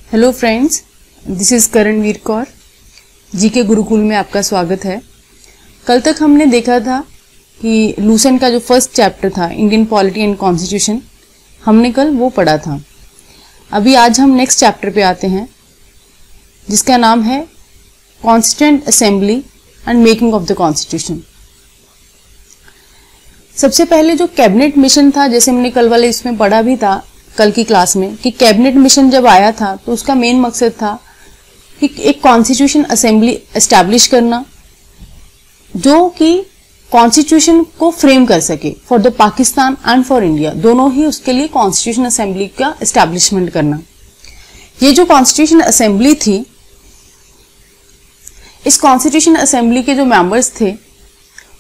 Hello friends, this is Karanveer Kaur. GK Gurukul में आपका स्वागत है। कल तक हमने देखा था कि लूसेंट का जो फर्स्ट चैप्टर था इंडियन पॉलिटी एंड कॉन्स्टिट्यूशन, हमने कल वो पढ़ा था। अभी आज हम नेक्स्ट चैप्टर पे आते हैं जिसका नाम है constituent assembly and making of the constitution. सबसे पहले जो कैबिनेट मिशन था, जैसे हमने कल वाले इसमें पढ़ा भी था कल की क्लास में, कि कैबिनेट मिशन जब आया था तो उसका मेन मकसद था कि एक कॉन्स्टिट्यूशन असेंबली एस्टैब्लिश करना जो कि कॉन्स्टिट्यूशन को फ्रेम कर सके for the Pakistan and for India, दोनों ही उसके लिए कॉन्स्टिट्यूशन असेंबली का एस्टैब्लिशमेंट करना। ये जो कॉन्स्टिट्यूशन असेंबली थी, इस कॉन्स्टिट्यूशन असेंबली के जो मेंबर्स थे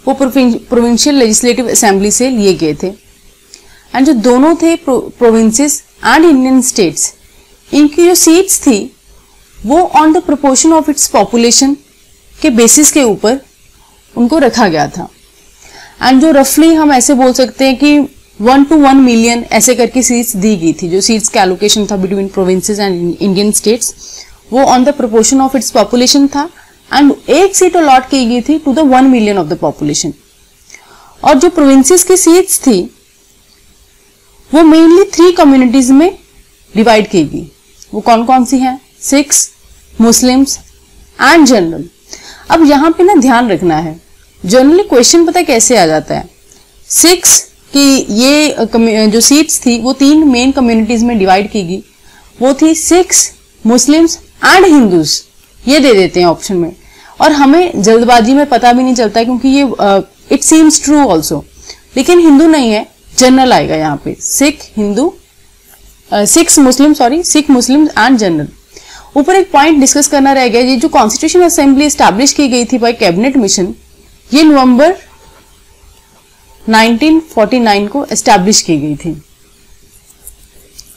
वो प्रोविंशियल लेजिस्लेटिव असेंबली से लिए गए थे। एंड जो दोनों थे प्रोविंसेस एंड इंडियन स्टेट्स, इनकी जो सीट्स थी वो on the proportion of its population के बेसिस के ऊपर उनको रखा गया था। एंड जो रफली हम ऐसे बोल सकते हैं कि 1 to 1 मिलियन ऐसे करके सीट्स दी गई थी। जो सीट्स का एलोकेशन था between provinces and Indian states, वो on the proportion of its population था। एंड एक सीट अलॉट की गई थी to the 1 million of the population. और जो प्रोविंसेस की सीट्स थी वो मेनली 3 कम्युनिटीज में डिवाइड की गई। वो कौन कौन सी हैं? Sikhs, Muslims and general. अब यहां पे ना ध्यान रखना है, जनरली क्वेश्चन पता कैसे आ जाता है। सिख्स की ये जो सीट्स थी वो 3 मेन कम्युनिटीज में डिवाइड की गई। वो थी सिख्स, मुस्लिम्स एंड हिंदूज। ये दे देते हैं ऑप्शन में, और हमें जल्दबाजी में पता भी नहीं चलता क्योंकि ये इट सीम्स ट्रू ऑल्सो, लेकिन हिंदू नहीं है, जनरल आएगा यहाँ पे। Sikh, Muslim and general. ऊपर एक पॉइंट डिस्कस करना रह गया, ये जो कॉन्स्टिट्यूशन असेंबली एस्टैब्लिश की गई थी बाय कैबिनेट मिशन, ये नवंबर 1949 को एस्टैब्लिश की गई थी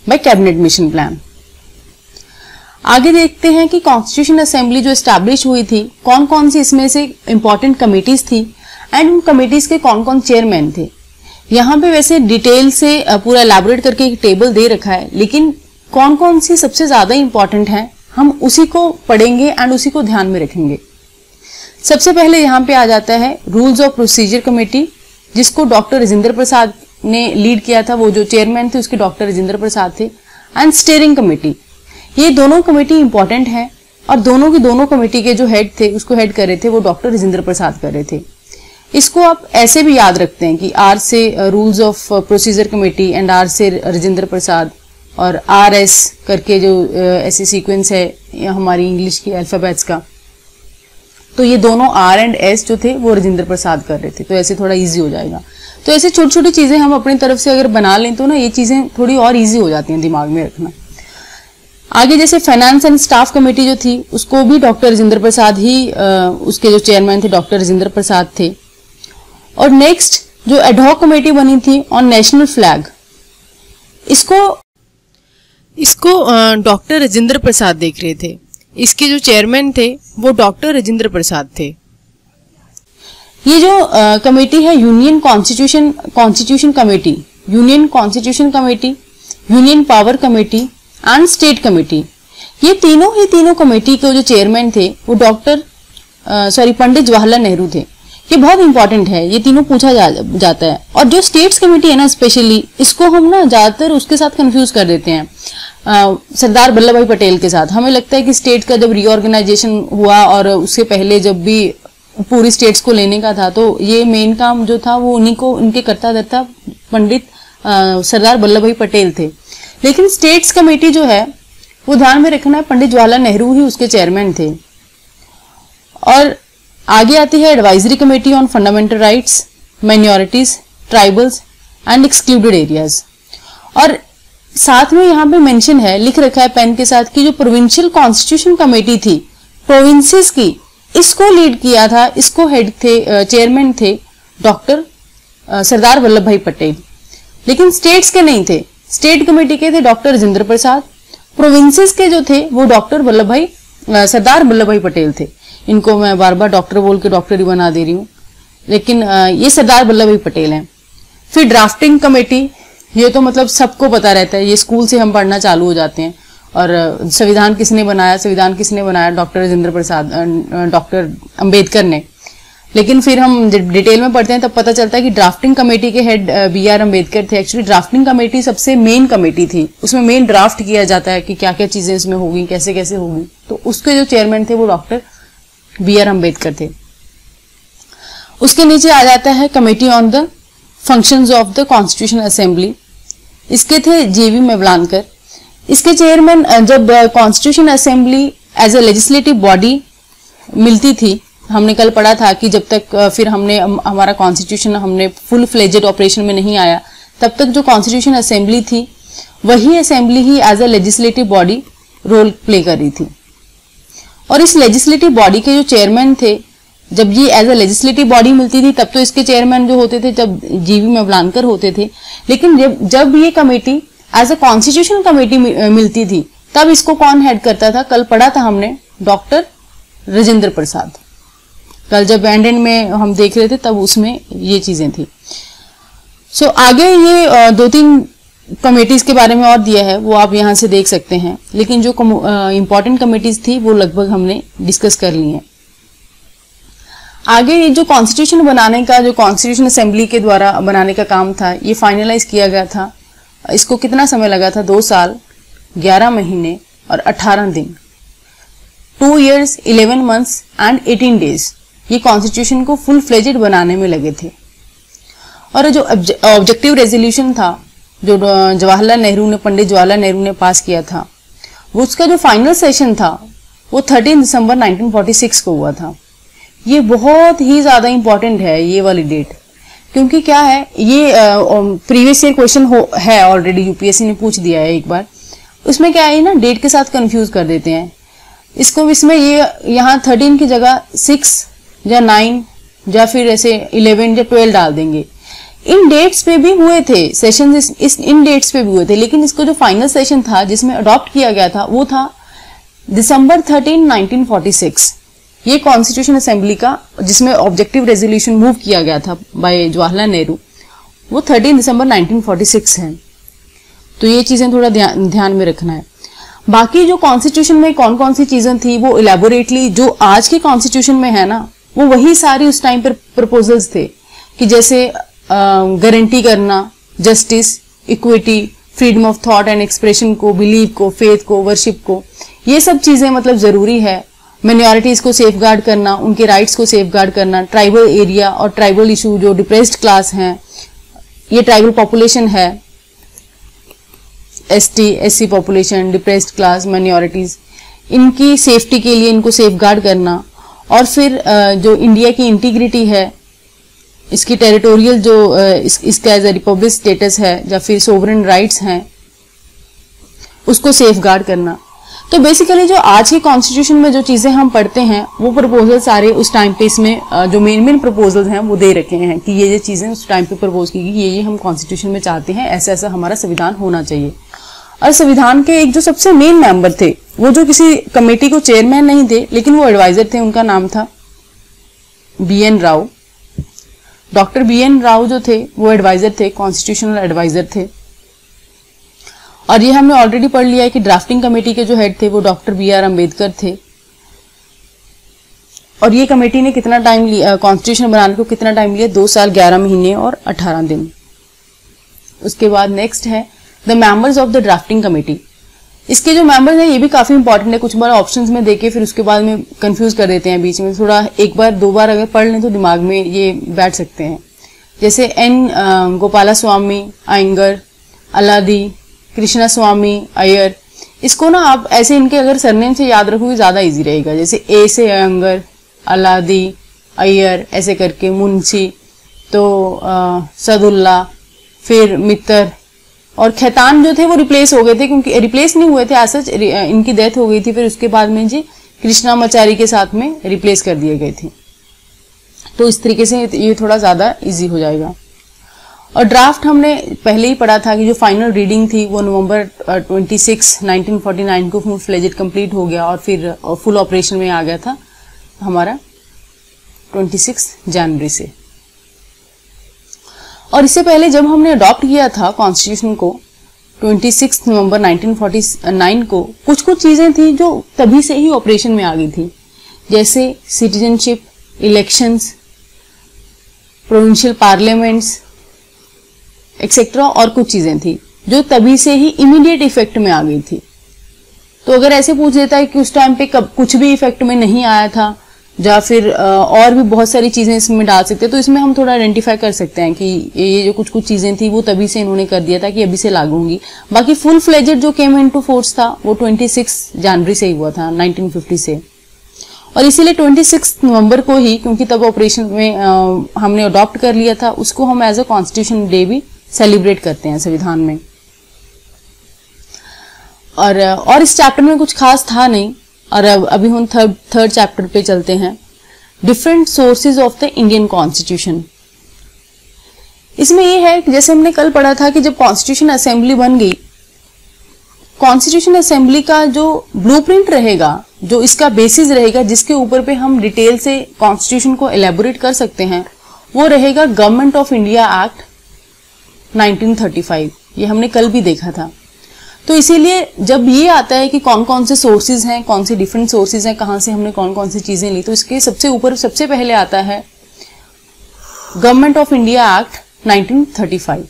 बाय कैबिनेट मिशन प्लान। आगे देखते हैं कि कॉन्स्टिट्यूशन असेंबली जो एस्टैब्लिश हुई थी, कौन कौन सी इसमें से इंपॉर्टेंट कमिटीज थी एंड उन कमिटीज के कौन कौन चेयरमैन थे। यहाँ पे वैसे डिटेल से पूरा एलैबोरेट करके एक टेबल दे रखा है, लेकिन कौन कौन सी सबसे ज्यादा इंपॉर्टेंट है हम उसी को पढ़ेंगे एंड उसी को ध्यान में रखेंगे। सबसे पहले यहाँ पे आ जाता है रूल्स ऑफ प्रोसीजर कमेटी, जिसको डॉक्टर राजेंद्र प्रसाद ने लीड किया था। वो जो चेयरमैन थे उसके डॉक्टर राजेंद्र प्रसाद थे। एंड स्टीयरिंग कमेटी, ये दोनों कमेटी इंपॉर्टेंट है और दोनों कमेटी के जो हेड थे उसको हेड कर रहे थे वो डॉक्टर राजेंद्र प्रसाद कर रहे थे। इसको आप ऐसे भी याद रखते हैं कि आर से rules of procedure committee and R से राजेंद्र प्रसाद, और आर एस करके जो ऐसे सीक्वेंस है हमारी इंग्लिश की अल्फाबेट्स का, तो ये दोनों आर एंड एस जो थे वो राजेंद्र प्रसाद कर रहे थे। तो ऐसे थोड़ा इजी हो जाएगा। तो ऐसे छोटी छोटी चीजें हम अपनी तरफ से अगर बना लें तो ना ये चीजें थोड़ी और इजी हो जाती हैं दिमाग में रखना। आगे जैसे फाइनेंस एंड स्टाफ कमेटी जो थी उसको भी डॉक्टर राजेंद्र प्रसाद ही उसके जो चेयरमैन थे डॉक्टर राजेंद्र प्रसाद थे। और नेक्स्ट जो एडहॉक कमेटी बनी थी ऑन नेशनल फ्लैग, इसको डॉक्टर राजेंद्र प्रसाद देख रहे थे। इसके जो चेयरमैन थे वो डॉक्टर राजेंद्र प्रसाद थे। ये जो कमेटी है union constitution committee, union constitution committee, union power committee and state committee, ये तीनों कमेटी के जो चेयरमैन थे वो पंडित जवाहरलाल नेहरू थे। ये बहुत इंपॉर्टेंट है, ये तीनों पूछा जाता है। और जो स्टेट्स कमेटी है ना, स्पेशली इसको हम ना ज्यादातर उसके साथ कंफ्यूज कर देते हैं, सरदार वल्लभ भाई पटेल के साथ। हमें लगता है कि स्टेट का जब रीऑर्गेनाइजेशन हुआ और उससे पहले जब भी पूरी स्टेट्स को लेने का था, तो ये मेन काम जो था वो उनके करता धरता पंडित सरदार वल्लभ भाई पटेल थे। लेकिन स्टेट्स कमेटी जो है वो ध्यान में रखना है पंडित जवाहरलाल नेहरू ही उसके चेयरमैन थे। और आगे आती है advisory committee on fundamental rights, minorities, tribals and excluded areas. और साथ में यहाँ पे मेंशन है, लिख रखा है पेन के साथ, कि जो प्रोविंशियल कॉन्स्टिट्यूशन कमेटी थी प्रोविंसेस की, इसको लीड किया था, इसको हेड थे, चेयरमैन थे डॉक्टर सरदार वल्लभ भाई पटेल। लेकिन स्टेट्स के नहीं थे, स्टेट कमेटी के थे डॉक्टर राजेंद्र प्रसाद, प्रोविंसेस के जो थे वो डॉक्टर सरदार वल्लभ भाई पटेल थे। इनको मैं बार बार डॉक्टर बोल के डॉक्टर ही बना दे रही हूँ, लेकिन ये सरदार वल्लभ भाई पटेल हैं। फिर ड्राफ्टिंग कमेटी, ये तो मतलब सबको पता रहता है, ये स्कूल से हम पढ़ना चालू हो जाते हैं। और संविधान किसने बनाया, संविधान किसने बनाया, डॉक्टर राजेंद्र प्रसाद, डॉक्टर अंबेडकर ने। लेकिन फिर हम डिटेल में पढ़ते हैं तब पता चलता है कि ड्राफ्टिंग कमेटी के हेड BR अम्बेडकर थे। एक्चुअली ड्राफ्टिंग कमेटी सबसे मेन कमेटी थी, उसमें मेन ड्राफ्ट किया जाता है कि क्या क्या चीजें इसमें होगी, कैसे कैसे होगी। तो उसके जो चेयरमैन थे वो डॉक्टर BR अम्बेडकर थे। उसके नीचे आ जाता है committee on the functions of the constitutional assembly, इसके थे JV मेवलानकर। इसके चेयरमैन, जब constitution assembly as a legislative body मिलती थी, हमने कल पढ़ा था कि जब तक फिर हमारा कॉन्स्टिट्यूशन हमने फुल फ्लेजेड ऑपरेशन में नहीं आया, तब तक जो कॉन्स्टिट्यूशन असेंबली थी वही असेंबली ही as a legislative body role play कर रही थी। और इस लेजिस्लेटिव बॉडी के जो चेयरमैन थे, जब ये एज अ लेजिस्लेटिव बॉडी मिलती थी तब तो इसके चेयरमैन जो होते थे जब JV मेवलानकर होते थे, लेकिन जब ये committee as a constitution committee मिलती थी तब इसको कौन हेड करता था? कल पढ़ा था हमने, डॉक्टर राजेंद्र प्रसाद। कल जब एंड में हम देख रहे थे तब उसमें ये चीजें थी। सो आगे ये 2-3 कमेटीज के बारे में और दिया है, वो आप यहां से देख सकते हैं, लेकिन जो इंपॉर्टेंट कमेटीज थी वो लगभग हमने डिस्कस कर ली हैं। आगे ये जो कॉन्स्टिट्यूशन बनाने का, जो कॉन्स्टिट्यूशन असेंबली के द्वारा बनाने का काम था, ये फाइनलाइज किया गया था। इसको कितना समय लगा था? 2 साल 11 महीने और 18 दिन, 2 years 11 months एंड 18 days ये कॉन्स्टिट्यूशन को फुल फ्लेजेड बनाने में लगे थे। और जो ऑब्जेक्टिव रेजोल्यूशन था जो जवाहरलाल नेहरू ने, पंडित जवाहरलाल नेहरू ने पास किया था, वो उसका जो फाइनल सेशन था वो 13 दिसंबर 1946 को हुआ था। ये बहुत ही ज्यादा इंपॉर्टेंट है ये वाली डेट, क्योंकि क्या है, ये प्रीवियस ईयर क्वेश्चन है ऑलरेडी, UPSC ने पूछ दिया है एक बार। उसमें क्या है ना, डेट के साथ कंफ्यूज कर देते हैं इसको। इसमें ये यहाँ 13 की जगह 6 या 9 या फिर ऐसे 11 या 12 डाल देंगे। इन डेट्स पे भी हुए थे सेशन, इन डेट्स पे भी हुए थे, लेकिन इसको जो फाइनल सेशन था जिसमें अडॉप्ट किया गया था वो था दिसंबर 13, 1946। ये कॉन्स्टिट्यूशन असेंबली का जिसमें ऑब्जेक्टिव रेजोल्यूशन मूव किया गया था बाय जवाहरलाल नेहरू, वो 13 दिसंबर 1946 है। तो ये चीजें थोड़ा ध्यान में रखना है। बाकी जो कॉन्स्टिट्यूशन में कौन कौन सी चीजें थी वो इलेबोरेटली जो आज के कॉन्स्टिट्यूशन में है ना, वो वही सारी उस टाइम पर प्रपोजल्स थे कि जैसे गारंटी करना justice, equity, freedom of thought and expression को, बिलीव को, फेथ को, वर्शिप को, ये सब चीजें मतलब जरूरी है। माइनॉरिटीज को सेफगार्ड करना, उनके राइट्स को सेफगार्ड करना, ट्राइबल एरिया और ट्राइबल इशू, जो डिप्रेस्ड क्लास हैं, ये ट्राइबल पॉपुलेशन है, ST, SC population, depressed class, minorities, इनकी सेफ्टी के लिए इनको सेफगार्ड करना। और फिर जो इंडिया की इंटीग्रिटी है, इसकी टेरिटोरियल जो इसका एज ए रिपब्लिक स्टेटस है या फिर सोवरेन राइट्स हैं, उसको सेफगार्ड करना। तो बेसिकली जो आज के कॉन्स्टिट्यूशन में जो चीजें हम पढ़ते हैं वो प्रपोजल सारे उस टाइम पे इसमें जो मेन प्रपोजल्स हैं वो दे रखे हैं कि ये चीजें उस टाइम पे प्रपोज की गई, ये हम कॉन्स्टिट्यूशन में चाहते हैं, ऐसा ऐसा हमारा संविधान होना चाहिए। और संविधान के एक जो सबसे मेन मेंबर थे वो जो किसी कमेटी को चेयरमैन नहीं थे लेकिन वो एडवाइजर थे, उनका नाम था BN Rao. Doctor BN Rao जो थे वो एडवाइजर थे, कॉन्स्टिट्यूशनल एडवाइजर थे। और ये हमने ऑलरेडी पढ़ लिया है कि ड्राफ्टिंग कमेटी के जो हेड थे वो डॉक्टर BR अम्बेडकर थे। और ये कमेटी ने कितना टाइम लिया, कॉन्स्टिट्यूशन बनाने को कितना टाइम लिया? 2 साल 11 महीने और 18 दिन। उसके बाद नेक्स्ट है the members of the drafting committee. इसके जो मेंबर्स हैं ये भी काफी इंपॉर्टेंट है, कुछ बार ऑप्शंस में देके फिर उसके बाद में कंफ्यूज कर देते हैं बीच में, थोड़ा एक बार 2 बार अगर पढ़ लें तो दिमाग में ये बैठ सकते हैं। जैसे N गोपाला स्वामी अयंगर, अलादी, कृष्णा स्वामी अय्यर, इसको ना आप ऐसे इनके अगर सरनेम से याद रखोगे ज्यादा इजी रहेगा। जैसे A से अयंगर, अलादी, अय्यर, ऐसे करके मुंशी, तो सदुल्ला, फिर मित्र और खैतान जो थे वो रिप्लेस हो गए थे, क्योंकि रिप्लेस नहीं हुए थे ऐसा, इनकी डेथ हो गई थी, फिर उसके बाद में जी कृष्णामाचारी के साथ में रिप्लेस कर दिए गए थे। तो इस तरीके से ये थोड़ा ज्यादा इजी हो जाएगा। और ड्राफ्ट हमने पहले ही पढ़ा था कि जो फाइनल रीडिंग थी वो नवंबर 26, 1949 को फुल फ्लेजेड कंप्लीट हो गया और फिर फुल ऑपरेशन में आ गया था हमारा 26 जनवरी से। और इससे पहले जब हमने अडॉप्ट किया था कॉन्स्टिट्यूशन को 26 नवंबर 1949 को कुछ कुछ चीजें थी जो तभी से ही ऑपरेशन में आ गई थी, जैसे citizenship, elections, provincial parliaments etcetera, और कुछ चीजें थी जो तभी से ही इमीडिएट इफेक्ट में आ गई थी। तो अगर ऐसे पूछ देता है कि उस टाइम पे कब कुछ भी इफेक्ट में नहीं आया था, या फिर और भी बहुत सारी चीजें इसमें डाल सकते हैं, तो इसमें हम थोड़ा आइडेंटिफाई कर सकते हैं कि ये जो कुछ कुछ चीजें थी वो तभी से इन्होंने कर दिया था कि अभी से लागू होंगी। बाकी फुल फ्लेजेड जो केम इनटू फोर्स था वो 26 जनवरी से ही हुआ था 1950 से, और इसीलिए 26 नवंबर को ही, क्योंकि तब ऑपरेशन में हमने अडॉप्ट कर लिया था, उसको हम एज अ कॉन्स्टिट्यूशन डे भी सेलिब्रेट करते हैं संविधान में। और इस चैप्टर में कुछ खास था नहीं, और अभी हम थर्ड चैप्टर पे चलते हैं, different sources of the Indian constitution. इसमें ये है कि जैसे हमने कल पढ़ा था कि जब कॉन्स्टिट्यूशन असेंबली बन गई, कॉन्स्टिट्यूशन असेंबली का जो ब्लूप्रिंट रहेगा, जो इसका बेसिस रहेगा, जिसके ऊपर पे हम डिटेल से कॉन्स्टिट्यूशन को एलेबोरेट कर सकते हैं, वो रहेगा गवर्नमेंट ऑफ इंडिया एक्ट 1935। ये हमने कल भी देखा था। तो इसीलिए जब ये आता है कि कौन कौन से सोर्सेज हैं, कौन से डिफरेंट सोर्सेज हैं, कहां से हमने कौन कौन सी चीजें ली, तो इसके सबसे ऊपर सबसे पहले आता है गवर्नमेंट ऑफ इंडिया एक्ट 1935।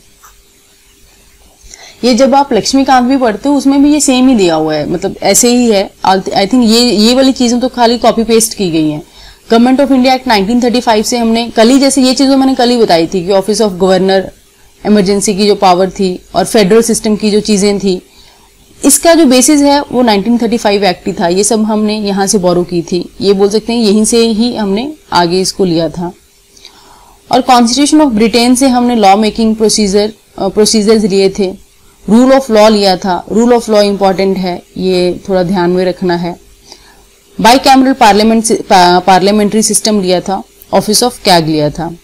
ये जब आप लक्ष्मीकांत भी पढ़ते हो उसमें भी ये सेम ही दिया हुआ है, मतलब ऐसे ही है। आई थिंक ये वाली चीजें तो खाली कॉपी पेस्ट की गई हैं। गवर्नमेंट ऑफ इंडिया एक्ट 1935 से हमने कल ही, जैसे ये चीजें मैंने कल ही बताई थी कि ऑफिस ऑफ गवर्नर, इमरजेंसी की जो पावर थी और फेडरल सिस्टम की जो चीजें थी, इसका जो बेसिस है वो 1935 एक्ट ही था। ये सब हमने यहाँ से बोरो की थी, ये बोल सकते हैं यहीं से ही हमने आगे इसको लिया था। और कॉन्स्टिट्यूशन ऑफ ब्रिटेन से हमने लॉ मेकिंग प्रोसीजर्स लिए थे, रूल ऑफ लॉ लिया था। रूल ऑफ लॉ इंपॉर्टेंट है, ये थोड़ा ध्यान में रखना है। बाइकैमरल पार्लियामेंट्री सिस्टम लिया था, ऑफिस ऑफ कैग लिया था।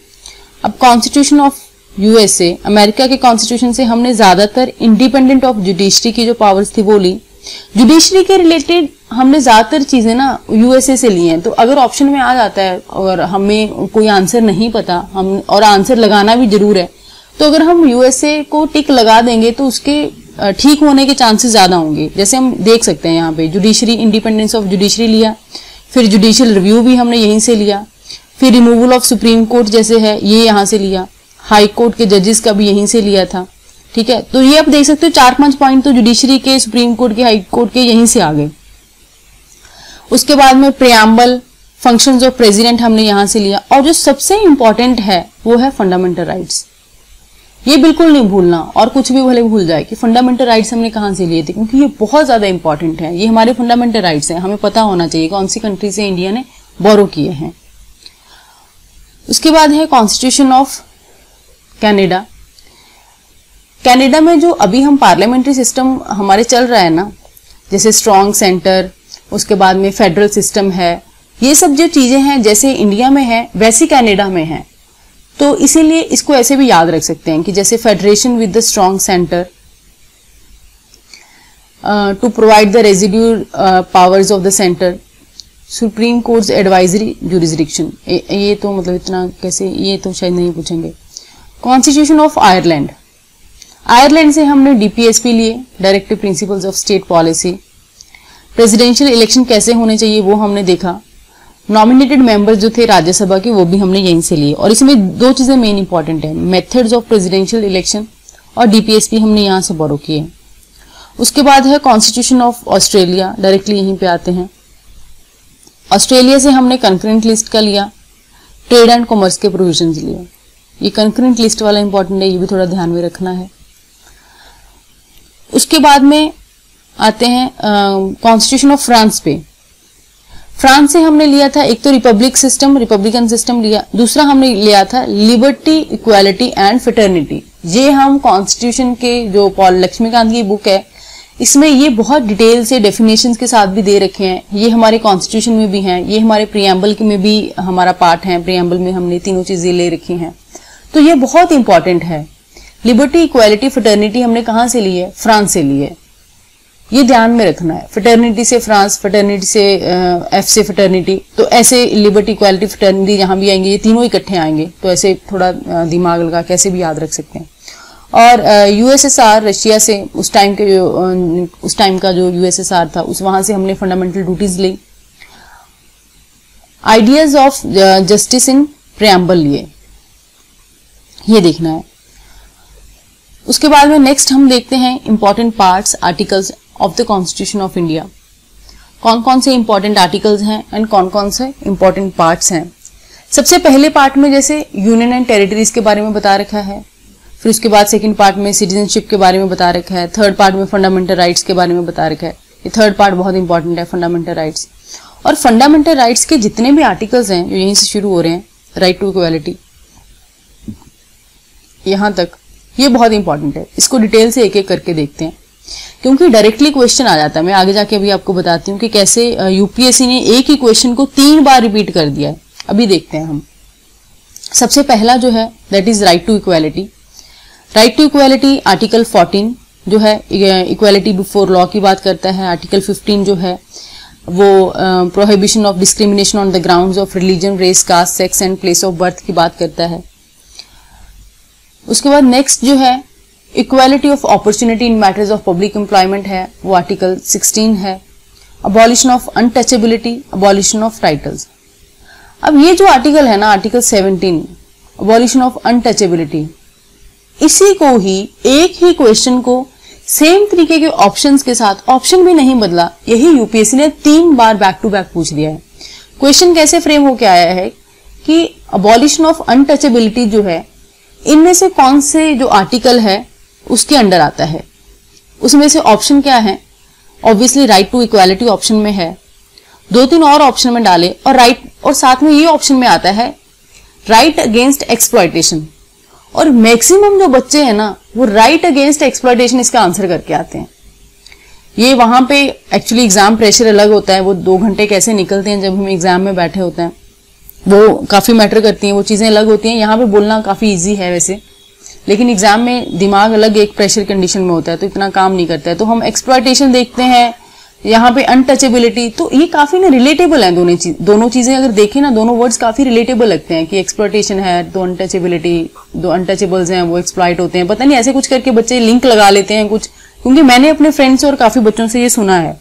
अब कॉन्स्टिट्यूशन ऑफ यूएसए, अमेरिका के कॉन्स्टिट्यूशन से हमने ज्यादातर इंडिपेंडेंट ऑफ जुडिशरी की जो पावर्स थी वो ली। जुडिशरी के रिलेटेड हमने ज्यादातर चीजें ना यूएसए से ली हैं। तो अगर ऑप्शन में आ जाता है और हमें कोई आंसर नहीं पता, हम और आंसर लगाना भी जरूर है, तो अगर हम यूएसए को टिक लगा देंगे तो उसके ठीक होने के चांसेस ज्यादा होंगे। जैसे हम देख सकते हैं यहाँ पे जुडिशरी, इंडिपेंडेंस ऑफ जुडिशरी लिया, फिर जुडिशियल रिव्यू भी हमने यहीं से लिया, फिर रिमूवल ऑफ सुप्रीम कोर्ट जैसे है ये यहाँ से लिया, हाई कोर्ट के जजेस का भी यहीं से लिया था। ठीक है, तो ये आप देख सकते हो 4-5 पॉइंट तो जुडिशरी के, सुप्रीम कोर्ट के, हाई कोर्ट के यहीं से आ गए। उसके बाद में प्रियम्बल, फंक्शंस ऑफ प्रेसिडेंट हमने यहां से लिया, और जो सबसे इंपॉर्टेंट है वो है फंडामेंटल राइट्स। ये बिल्कुल नहीं भूलना, और कुछ भी भले भूल जाए कि फंडामेंटल राइट्स हमने कहां से लिए थे, क्योंकि ये बहुत ज्यादा इंपॉर्टेंट है। ये हमारे फंडामेंटल राइट्स हैं, हमें पता होना चाहिए कौन सी कंट्री से इंडिया ने बोरो किए हैं। उसके बाद है कॉन्स्टिट्यूशन ऑफ कनाडा। कनाडा में जो अभी हम पार्लियामेंट्री सिस्टम हमारे चल रहा है ना, जैसे स्ट्रॉन्ग सेंटर, उसके बाद में फेडरल सिस्टम है, ये सब जो चीजें हैं जैसे इंडिया में है वैसे कनाडा में है। तो इसीलिए इसको ऐसे भी याद रख सकते हैं कि जैसे federation with the strong centre to provide the residual powers of the centre, supreme court's advisory jurisdiction. ये तो मतलब इतना कैसे, ये तो शायद नहीं पूछेंगे। कॉन्स्टिट्यूशन ऑफ आयरलैंड, आयरलैंड से हमने डीपीएसपी लिए, directive principles of state policy. Presidential election कैसे होने चाहिए वो हमने देखा। नॉमिनेटेड मेंबर्स जो थे राज्यसभा के वो भी हमने यहीं से लिए, और इसमें दो चीजें मेन इंपॉर्टेंट है, मेथड्स ऑफ प्रेसिडेंशियल इलेक्शन और डीपीएसपी हमने यहां से बोरो किए। उसके बाद है कॉन्स्टिट्यूशन ऑफ ऑस्ट्रेलिया, डायरेक्टली यहीं पे आते हैं। ऑस्ट्रेलिया से हमने कंकरेंट लिस्ट का लिया, ट्रेड एंड कॉमर्स के प्रोविजंस लिए। ये कंकरेंट लिस्ट वाला इंपॉर्टेंट है, ये भी थोड़ा ध्यान में रखना है। उसके बाद में आते हैं कॉन्स्टिट्यूशन ऑफ फ्रांस पे। फ्रांस से हमने लिया था एक तो रिपब्लिकन सिस्टम लिया, दूसरा हमने लिया था लिबर्टी, इक्वालिटी एंड फ्रेटर्निटी। ये हम कॉन्स्टिट्यूशन के जो पॉल लक्ष्मीकांत की बुक है इसमें ये बहुत डिटेल से डेफिनेशंस के साथ भी दे रखे हैं। ये हमारे कॉन्स्टिट्यूशन में भी हैं, ये हमारे प्रियम्बल में भी हमारा पार्ट है, प्रियम्बल में हमने तीनों चीजें ले रखी हैं। तो ये बहुत इंपॉर्टेंट है। लिबर्टी, इक्वालिटी, फ्रेटर्निटी हमने कहां से ली है? फ्रांस से ली है। ये ध्यान में रखना है। फ्रेटर्निटी से फ्रांस, फ्रेटर्निटी से एफ से फ्रेटर्निटी, तो ऐसे लिबर्टी, इक्वालिटी, फ्रेटर्निटी जहां भी आएंगे ये तीनों इकट्ठे आएंगे, तो ऐसे थोड़ा दिमाग लगा कैसे भी याद रख सकते हैं। और यूएसएसआर, रशिया से उस टाइम का जो यूएसएसआर था उस वहां से हमने फंडामेंटल ड्यूटीज ली। Ideas of justice in preamble लिए, ये देखना है। उसके बाद में नेक्स्ट हम देखते हैं important parts, articles of the constitution of India. कौन कौन से इंपॉर्टेंट आर्टिकल्स हैं एंड कौन कौन से इंपॉर्टेंट पार्ट्स हैं। सबसे पहले पार्ट में जैसे यूनियन एंड टेरिटरीज के बारे में बता रखा है, फिर उसके बाद सेकंड पार्ट में सिटीजनशिप के बारे में बता रखा है, थर्ड पार्ट में फंडामेंटल राइट्स के बारे में बता रखा है। ये थर्ड पार्ट बहुत इंपॉर्टेंट है, फंडामेंटल राइट्स। और फंडामेंटल राइट्स के जितने भी आर्टिकल्स हैं जो यहीं से शुरू हो रहे हैं, राइट टू इक्वालिटी यहां तक, ये बहुत इंपॉर्टेंट है। इसको डिटेल से एक एक करके देखते हैं क्योंकि डायरेक्टली क्वेश्चन आ जाता है। मैं आगे जाके अभी आपको बताती हूँ कि कैसे यूपीएससी ने एक ही क्वेश्चन को 3 बार रिपीट कर दिया है। अभी देखते हैं हम। सबसे पहला जो है that is right to equality. Right to equality article 14 जो है इक्वालिटी बिफोर लॉ की बात करता है। आर्टिकल 15 जो है वो prohibition of discrimination on the grounds of religion, race, caste, sex and place of birth की बात करता है। उसके बाद नेक्स्ट जो है equality of opportunity in matters of public employment है, वो आर्टिकल 16 है। Abolition of untouchability, abolition of titles. अब ये जो आर्टिकल है ना, आर्टिकल 17 अबॉलिशन ऑफ अनटचेबिलिटी, इसी को ही एक ही क्वेश्चन को सेम तरीके के ऑप्शंस के साथ, ऑप्शन भी नहीं बदला, यही यूपीएससी ने 3 बार बैक टू बैक पूछ दिया है। क्वेश्चन कैसे फ्रेम होके आया है कि अबॉलिशन ऑफ अनटचेबिलिटी जो है, इनमें से कौन से जो आर्टिकल है उसके अंडर आता है, उसमें से ऑप्शन क्या है। Obviously right to equality option में है, 2-3 और ऑप्शन में डाले और राइट, और साथ में ये ऑप्शन में आता है राइट अगेंस्ट एक्सप्लॉयटेशन। और मैक्सिमम जो बच्चे हैं ना वो राइट अगेंस्ट एक्सप्लॉयटेशन इसका आंसर करके आते हैं। ये वहां पे एक्चुअली एग्जाम प्रेशर अलग होता है, वो 2 घंटे कैसे निकलते हैं जब हम एग्जाम में बैठे होते हैं, वो काफी मैटर करती हैं, वो चीजें अलग होती हैं। यहाँ पे बोलना काफी इजी है वैसे, लेकिन एग्जाम में दिमाग अलग एक प्रेशर कंडीशन में होता है तो इतना काम नहीं करता है। तो हम एक्सप्लॉयटेशन देखते हैं, यहाँ पे अनटचेबिलिटी, तो ये काफी ना रिलेटेबल है। दोनों चीजें अगर देखें ना, दोनों वर्ड्स काफी रिलेटेबल लगते हैं कि एक्सप्लॉयटेशन है तो अनटचेबिलिटी, 2 अनटचेबल्स हैं वो एक्सप्लॉयट होते हैं। पता नहीं ऐसे कुछ करके बच्चे लिंक लगा लेते हैं कुछ, क्योंकि मैंने अपने फ्रेंड्स और काफी बच्चों से ये सुना है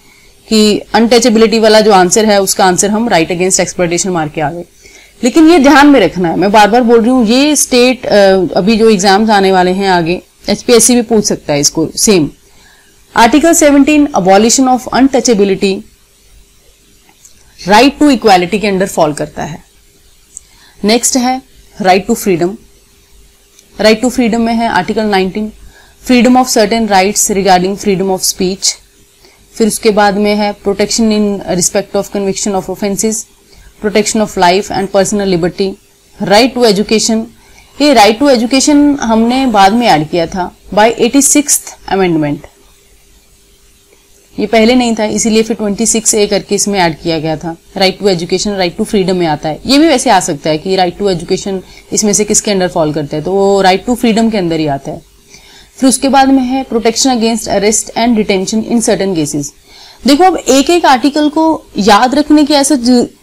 कि अनटचेबिलिटी वाला जो आंसर है उसका आंसर हम राइट अगेंस्ट एक्सप्लॉयटेशन मार के आ गए। लेकिन ये ध्यान में रखना है, मैं बार बार बोल रही हूँ, ये स्टेट अभी जो एग्जाम्स आने वाले हैं आगे, एचपीएससी भी पूछ सकता है इसको same. Article 17 abolition of untouchability right to equality के अंडर फॉल करता है। नेक्स्ट है right to freedom. Right to freedom में है article 19 freedom of certain rights regarding freedom of speech. फिर उसके बाद में है protection in respect of conviction of offences, protection of life and personal liberty. Right to education, ये right to education हमने बाद में ऐड किया था बाय 86th अमेंडमेंट, ये पहले नहीं था, इसीलिए फिर 26A करके इसमें ऐड किया गया था। Right to education right to freedom में आता है। ये भी वैसे आ सकता है कि राइट टू एजुकेशन इसमें से किसके अंडर फॉल करता है, तो वो राइट टू फ्रीडम के अंदर ही आता है। फिर उसके बाद में है protection against arrest and detention in certain cases. देखो अब एक एक आर्टिकल को याद रखने की ऐसा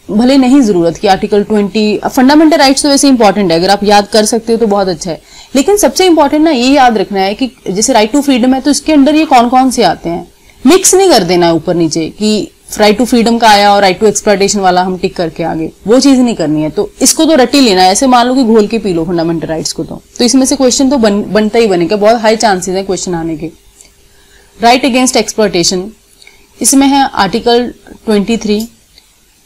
भले नहीं जरूरत कि आर्टिकल 20 फंडामेंटल राइट्स तो वैसे इंपॉर्टेंट है, अगर आप याद कर सकते हो तो बहुत अच्छा है, लेकिन सबसे इंपॉर्टेंट ना ये याद रखना है कि जैसे राइट टू फ्रीडम है तो इसके अंदर ये कौन कौन से आते हैं, मिक्स नहीं कर देना ऊपर नीचे कि राइट टू फ्रीडम का आया और राइट टू एक्सप्लॉयटेशन वाला हम टिक करके आगे, वो चीज नहीं करनी है। तो इसको तो रट ही लेना है, ऐसे मान लो कि घोल के पी लो फंडामेंटल राइट्स को, तो इसमें से क्वेश्चन तो बनता ही बनेगा, बहुत हाई चांसेस है क्वेश्चन आने के। राइट अगेंस्ट एक्सप्लॉयटेशन, इसमें है article 23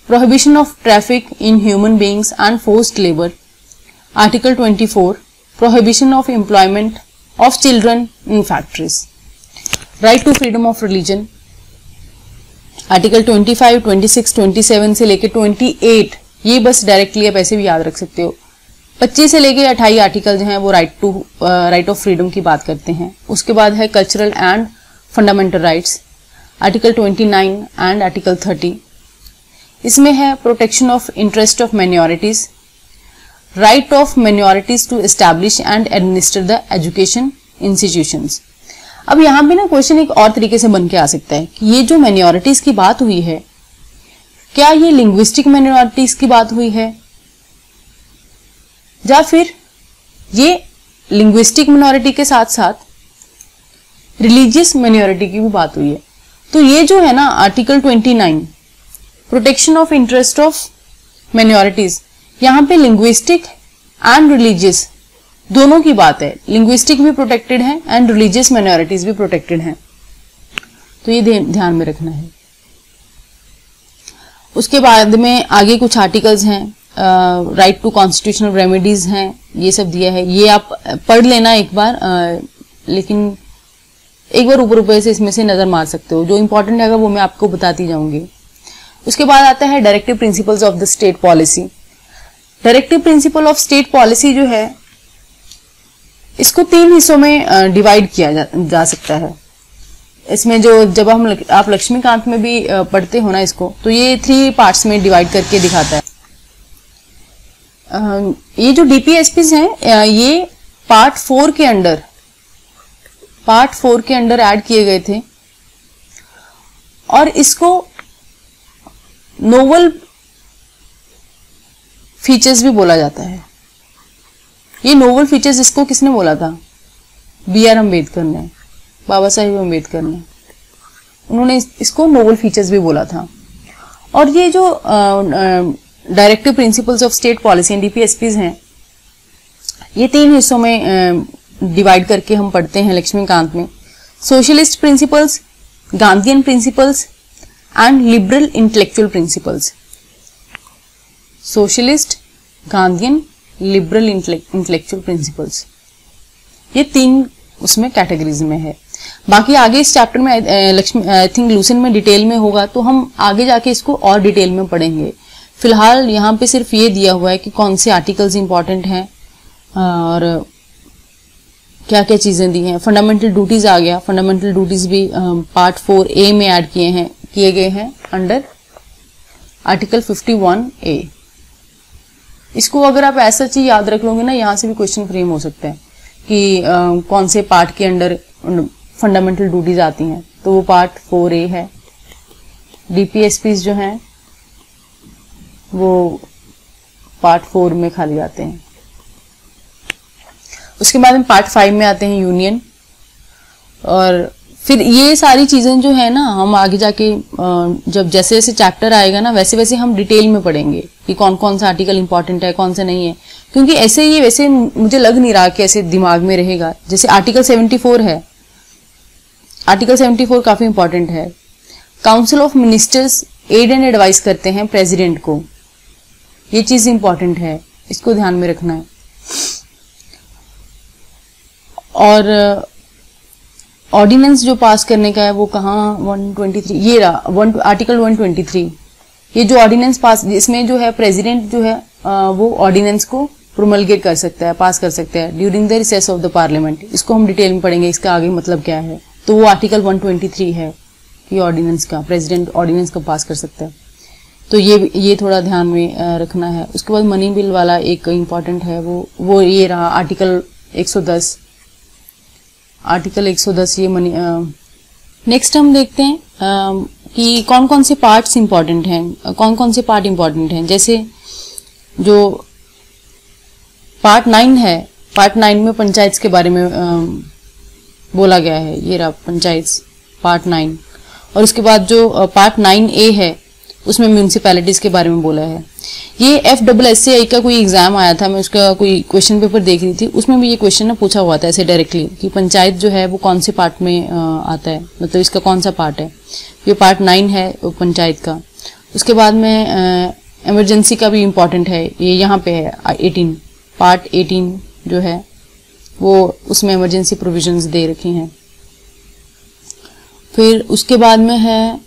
prohibition of traffic in human beings and forced labour. Article 24 prohibition of employment of children in factories. Right to freedom of religion, article 25, 26, 27 से लेके 28, ये बस डायरेक्टली आप ऐसे भी याद रख सकते हो। 25 से लेके 28 आर्टिकल जो हैं वो राइट ऑफ फ्रीडम की बात करते हैं। उसके बाद है cultural and fundamental rights, article 29 and article 30। इसमें है protection of interest of minorities, right of minorities to establish and administer the education institutions. अब यहां पे ना क्वेश्चन एक और तरीके से बन के आ सकता है कि ये जो माइनॉरिटीज की बात हुई है, क्या ये लिंग्विस्टिक माइनॉरिटीज की बात हुई है या फिर ये लिंग्विस्टिक मिनॉरिटी के साथ साथ रिलीजियस मिनॉरिटी की भी बात हुई है। तो ये जो है ना article 29 protection of interest of minorities, यहाँ पे लिंग्विस्टिक एंड रिलीजियस दोनों की बात है। लिंग्विस्टिक भी प्रोटेक्टेड है एंड रिलीजियस मिनॉरिटीज भी प्रोटेक्टेड हैं, तो ये ध्यान में रखना है। उसके बाद में आगे कुछ आर्टिकल्स हैं, राइट टू कॉन्स्टिट्यूशनल रेमेडीज हैं, ये सब दिया है, ये आप पढ़ लेना एक बार, लेकिन एक बार ऊपर से इसमें से नजर मार सकते हो। जो इंपॉर्टेंट है वो मैं आपको बताती जाऊंगी। उसके बाद आता है directive principles of the state policy. Directive principle of state policy जो है इसको 3 हिस्सों में डिवाइड किया जा सकता है। इसमें जो जब आप लक्ष्मीकांत में भी पढ़ते हो ना इसको, तो ये 3 पार्ट्स में डिवाइड करके दिखाता है। ये जो डीपीएसपीज हैं ये पार्ट 4 के अंडर ऐड किए गए थे, और इसको नोवल फीचर्स भी बोला जाता है। ये नोवल फीचर्स इसको किसने बोला था? BR अम्बेडकर ने, बाबा साहिब अम्बेडकर ने, उन्होंने इसको नोवल फीचर्स भी बोला था। और ये जो directive principles of state policy DPSPs हैं, ये 3 हिस्सों में डिवाइड करके हम पढ़ते हैं लक्ष्मीकांत में। Socialist principles, Gandhian principles and liberal intellectual principles. Socialist, Gandhian, liberal intellectual principles, ये 3 उसमें कैटेगरीज में है। बाकी आगे इस चैप्टर में आई थिंक लूसेंट में डिटेल में होगा, तो हम आगे जाके इसको और डिटेल में पढ़ेंगे। फिलहाल यहाँ पे सिर्फ ये दिया हुआ है कि कौन से आर्टिकल्स इंपॉर्टेंट हैं और क्या क्या चीजें दी हैं। फंडामेंटल ड्यूटीज आ गया, फंडामेंटल ड्यूटीज भी पार्ट 4A में ऐड किए गए हैं अंडर आर्टिकल 51A। इसको अगर आप ऐसा चीज याद रख लोगे ना, यहाँ से भी क्वेश्चन फ्रेम हो सकता है कि कौन से पार्ट के अंडर फंडामेंटल ड्यूटीज आती हैं, तो वो पार्ट 4A है। डीपीएसपीज जो हैं वो पार्ट 4 में खाली आते हैं। उसके बाद हम पार्ट 5 में आते हैं यूनियन, और फिर ये सारी चीजें जो है ना हम आगे जाके जब जैसे जैसे चैप्टर आएगा ना वैसे वैसे हम डिटेल में पढ़ेंगे कि कौन कौन सा आर्टिकल इंपॉर्टेंट है, कौन सा नहीं है, क्योंकि ऐसे ये वैसे मुझे लग नहीं रहा कि ऐसे दिमाग में रहेगा। जैसे आर्टिकल 74 है, आर्टिकल 74 काफी इंपॉर्टेंट है। Council of ministers aid and advice करते हैं प्रेसिडेंट को, ये चीज इंपॉर्टेंट है, इसको ध्यान में रखना है। और ऑर्डिनेंस जो पास करने का है वो कहाँ, 123, ये रहा आर्टिकल 123। ये जो ऑर्डिनेंस पास, इसमें जो है प्रेसिडेंट जो है वो ऑर्डिनेंस को प्रोमलगेट कर सकता है, पास कर सकता है during the recess of the parliament. इसको हम डिटेल में पढ़ेंगे, इसका आगे मतलब क्या है। तो वो आर्टिकल 123 है कि ऑर्डिनेंस का, प्रेसिडेंट ऑर्डिनेंस को पास कर सकता है, तो ये थोड़ा ध्यान में रखना है। उसके बाद मनी बिल वाला एक इम्पॉर्टेंट है, वो ये रहा आर्टिकल 110। आर्टिकल 110 ये मनी। नेक्स्ट हम देखते हैं कि कौन कौन से पार्ट्स इंपॉर्टेंट हैं, कौन कौन से पार्ट इंपॉर्टेंट हैं। जैसे जो पार्ट 9 है, पार्ट 9 में पंचायत के बारे में बोला गया है, ये रहा पंचायत पार्ट 9। और उसके बाद जो पार्ट 9A है उसमें म्यूनिसिपैलिटीज के बारे में बोला है। ये FSSAI का कोई एग्जाम आया था, मैं उसका कोई क्वेश्चन पेपर देख रही थी, उसमें भी ये क्वेश्चन ना पूछा हुआ था ऐसे डायरेक्टली कि पंचायत जो है वो कौन से पार्ट में आता है, मतलब इसका कौन सा पार्ट है। ये पार्ट 9 है पंचायत का। उसके बाद में इमरजेंसी का भी इम्पोर्टेंट है, ये यहाँ पे है 18, पार्ट 18 जो है वो उसमें इमरजेंसी प्रोविजंस दे रखी हैं। फिर उसके बाद में है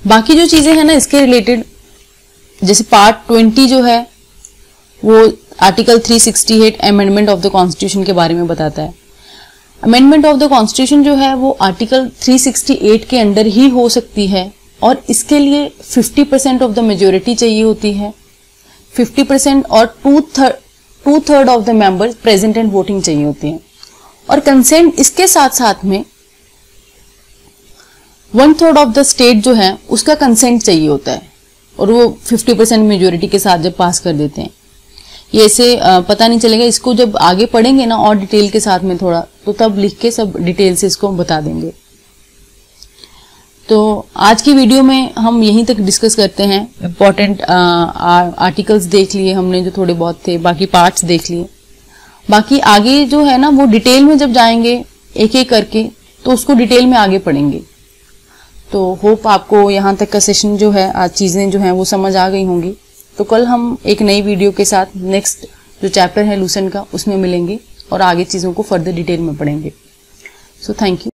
बाकी जो चीजें हैं ना इसके रिलेटेड, जैसे पार्ट 20 जो है वो article 368 amendment of the constitution के बारे में बताता है। अमेंडमेंट ऑफ द कॉन्स्टिट्यूशन जो है वो आर्टिकल 368 के अंडर ही हो सकती है, और इसके लिए 50% ऑफ द मेजोरिटी चाहिए होती है, 50% और 2/3 of the members present and voting चाहिए होती है, और कंसेंट इसके साथ साथ में 1/3 ऑफ द स्टेट जो है उसका कंसेंट चाहिए होता है, और वो 50% मेजोरिटी के साथ जब पास कर देते हैं। ये ऐसे पता नहीं चलेगा। इसको जब आगे पढ़ेंगे ना और डिटेल के साथ में थोड़ा, तो तब लिख के सब डिटेल से इसको बता देंगे। तो आज की वीडियो में हम यहीं तक डिस्कस करते हैं। इम्पोर्टेंट आर्टिकल्स देख लिए हमने जो थोड़े बहुत थे, बाकी पार्ट्स देख लिए। बाकी आगे जो है ना वो डिटेल में जब जाएंगे एक एक करके, तो उसको डिटेल में आगे पढ़ेंगे। तो होप आपको यहाँ तक का सेशन जो है, आज चीज़ें जो हैं वो समझ आ गई होंगी। तो कल हम एक नई वीडियो के साथ नेक्स्ट जो चैप्टर है लूसेंट का, उसमें मिलेंगे और आगे चीज़ों को फर्दर डिटेल में पढ़ेंगे। So thank you.